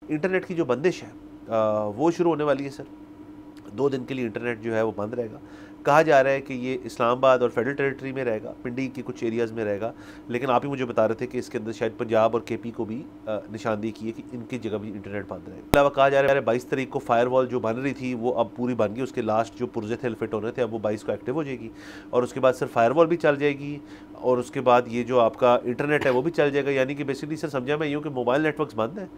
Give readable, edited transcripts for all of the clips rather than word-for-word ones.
Internet की जो बंदिश है वो शुरू होने वाली है सर। 2 दिन के लिए इंटरनेट जो है वो बंद रहेगा। कहा जा रहा है कि ये इस्लामाबाद और फेडरल टेरिटरी में रहेगा, पिंडी के कुछ एरियाज़ में रहेगा, लेकिन आप ही मुझे बता रहे थे कि इसके अंदर शायद पंजाब और केपी को भी निशानदेही की है कि इनकी जगह भी इंटरनेट बंद रहेगा। अलावा कहा जा रहा है 22 तारीख को फायरवॉल जो बन रही थी वो अब पूरी बन गई, उसके लास्ट जो पुर्जे थे फिट होने थे अब वो 22 को एक्टिव हो जाएगी, और उसके बाद सर फायरवॉल भी चल जाएगी, और उसके बाद ये जो आपका इंटरनेट है वो भी चल जाएगा। यानी कि बेसिकली सर समझा मैं यूँ कि मोबाइल नेटवर्क्स बंद है,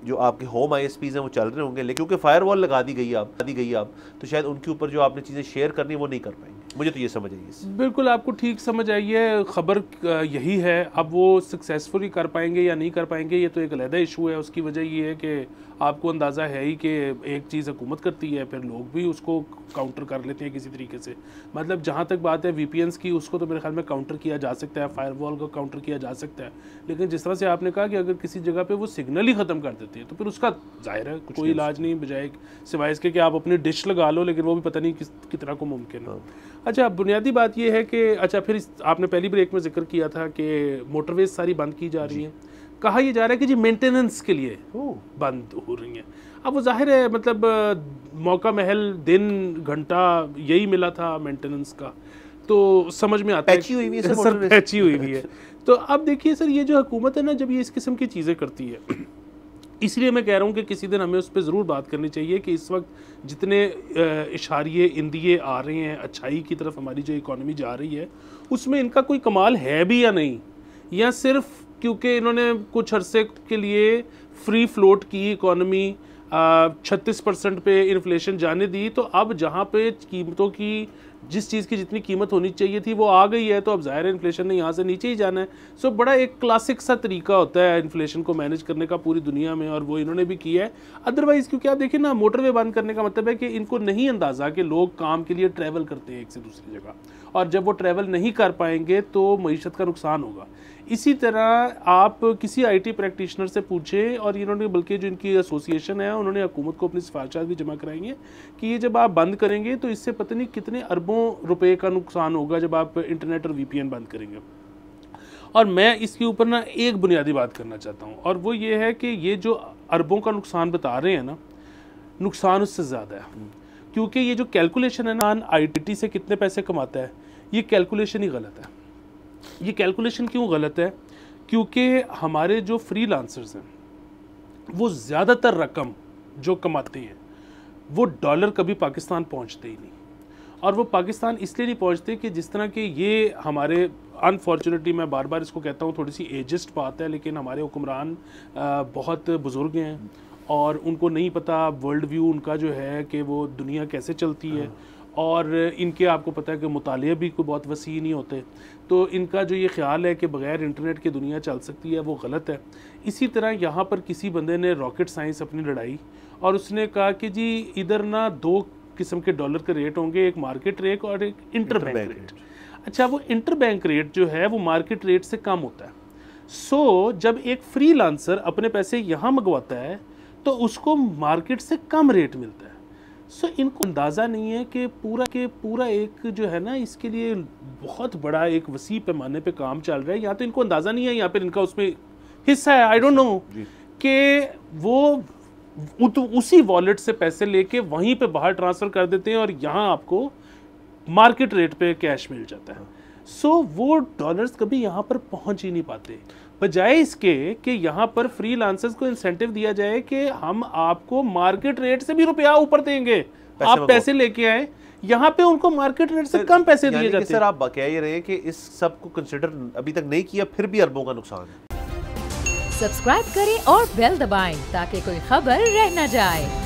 जो आपके होम ISPs हैं वो चल रहे होंगे, लेकिन क्योंकि फायरवॉल लगा दी गई अब तो शायद उनके ऊपर जो आपने चीज़ें शेयर करनी वो नहीं कर पाएंगे। मुझे तो ये समझ आई है। बिल्कुल आपको ठीक समझ आई है, खबर यही है। अब वो सक्सेसफुली कर पाएंगे या नहीं कर पाएंगे ये तो एक अलग इशू है। उसकी वजह ये है कि आपको अंदाज़ा है ही कि एक चीज़ हुकूमत करती है, फिर लोग भी उसको काउंटर कर लेते हैं किसी तरीके से। मतलब जहाँ तक बात है VPNs की, उसको तो मेरे ख्याल में काउंटर किया जा सकता है, फायरवॉल को काउंटर किया जा सकता है, लेकिन जिस तरह से आपने कहा कि अगर किसी जगह पे वो सिग्नल ही ख़त्म कर देती है तो फिर उसका जाहिर है कोई इलाज नहीं, बजाय सिवाय इसके कि आप अपनी डिश लगा लो, लेकिन वो भी पता नहीं कितना को मुमकिन है। अच्छा, बुनियादी बात ये है कि अच्छा फिर आपने पहली ब्रेक में जिक्र किया था कि मोटरवेज सारी बंद की जा रही हैं। कहा यह जा रहा है कि जी मेंटेनेंस के लिए बंद हो रही हैं। अब वो जाहिर है मतलब मौका महल दिन घंटा यही मिला था मेंटेनेंस का, तो समझ में आता है पैची हुई हुई है। तो अब देखिए सर, ये जो हुकूमत है ना, जब ये इस किस्म की चीज़ें करती है, इसलिए मैं कह रहा हूँ कि किसी दिन हमें उस पर ज़रूर बात करनी चाहिए कि इस वक्त जितने इशारे इंदिए आ रहे हैं अच्छाई की तरफ, हमारी जो इकॉनमी जा रही है, उसमें इनका कोई कमाल है भी या नहीं, या सिर्फ क्योंकि इन्होंने कुछ अरसे के लिए फ्री फ्लोट की इकॉनमी 36% पे इन्फ्लेशन जाने दी, तो अब जहाँ पे कीमतों की जिस चीज़ की जितनी कीमत होनी चाहिए थी वो आ गई है, तो अब ज़ाहिर है इन्फ्लेशन ने यहाँ से नीचे ही जाना है। सो बड़ा एक क्लासिक सा तरीका होता है इन्फ्लेशन को मैनेज करने का पूरी दुनिया में, और वो इन्होंने भी किया है। अदरवाइज़ क्योंकि आप देखिए ना, मोटरवे बंद करने का मतलब है कि इनको नहीं अंदाज़ा कि लोग काम के लिए ट्रैवल करते हैं एक से दूसरी जगह, और जब वो ट्रैवल नहीं कर पाएंगे तो मईशत का नुकसान होगा। इसी तरह आप किसी IT प्रैक्टिशनर से पूछें, और इन्होंने बल्कि जो इनकी एसोसिएशन है उन्होंने हुकूमत को अपनी सिफारिशात भी जमा कराई हैं कि ये जब आप बंद करेंगे तो इससे पता नहीं कितने अरबों रुपए का नुकसान होगा जब आप इंटरनेट और VPN बंद करेंगे। और मैं इसके ऊपर ना एक बुनियादी बात करना चाहता हूँ, और वो ये है कि ये जो अरबों का नुकसान बता रहे हैं ना, नुकसान उससे ज़्यादा है, क्योंकि ये जो कैलकुलेशन है ना IT से कितने पैसे कमाता है, ये कैलकुलेशन ही गलत है। ये कैलकुलेशन क्यों गलत है? क्योंकि हमारे जो फ्रीलांसर्स हैं वो ज़्यादातर रकम जो कमाते हैं वो डॉलर कभी पाकिस्तान पहुंचते ही नहीं, और वो पाकिस्तान इसलिए नहीं पहुंचते कि जिस तरह के ये हमारे अनफॉर्चुनेटली, मैं बार बार इसको कहता हूँ, थोड़ी सी एजिस्ट बात है, लेकिन हमारे हुक्मरान बहुत बुज़ुर्ग हैं और उनको नहीं पता वर्ल्ड व्यू उनका जो है कि वो दुनिया कैसे चलती है, और इनके आपको पता है कि मुतालिया भी कोई बहुत वसी नहीं होते, तो इनका जो ये ख्याल है कि बग़ैर इंटरनेट के दुनिया चल सकती है वो गलत है। इसी तरह यहाँ पर किसी बंदे ने रॉकेट साइंस अपनी लड़ाई, और उसने कहा कि जी इधर ना 2 किस्म के डॉलर के रेट होंगे, एक मार्केट रेट और एक इंटरबैंक रेट। अच्छा, वो इंटरबैंक रेट जो है वो मार्केट रेट से कम होता है। सो जब एक फ्रीलांसर अपने पैसे यहाँ मंगवाता है तो उसको मार्केट से कम रेट मिलता है। सो इनको अंदाज़ा नहीं है कि पूरा एक जो है ना, इसके लिए बहुत बड़ा एक वसी पैमाने पे काम चल रहा है। यहाँ तो इनको अंदाज़ा नहीं है, यहाँ पर इनका उसमें हिस्सा है, आई डोंट नो, कि वो उसी वॉलेट से पैसे लेके वहीं पे बाहर ट्रांसफ़र कर देते हैं और यहाँ आपको मार्केट रेट पे कैश मिल जाता है। सो वो डॉलर्स कभी यहाँ पर पहुँच ही नहीं पाते, बजाय इसके कि यहाँ पर फ्रीलांसर्स को इंसेंटिव दिया जाए कि हम आपको मार्केट रेट से भी रुपया ऊपर देंगे, आप पैसे लेके आए। यहाँ पे उनको मार्केट रेट से कम पैसे दिए जाते हैं। सर आप कह ये रहे हैं कि इस सब को कंसिडर अभी तक नहीं किया, फिर भी अरबों का नुकसान है। सब्सक्राइब करें और बेल दबाएं ताकि कोई खबर रह न जाए।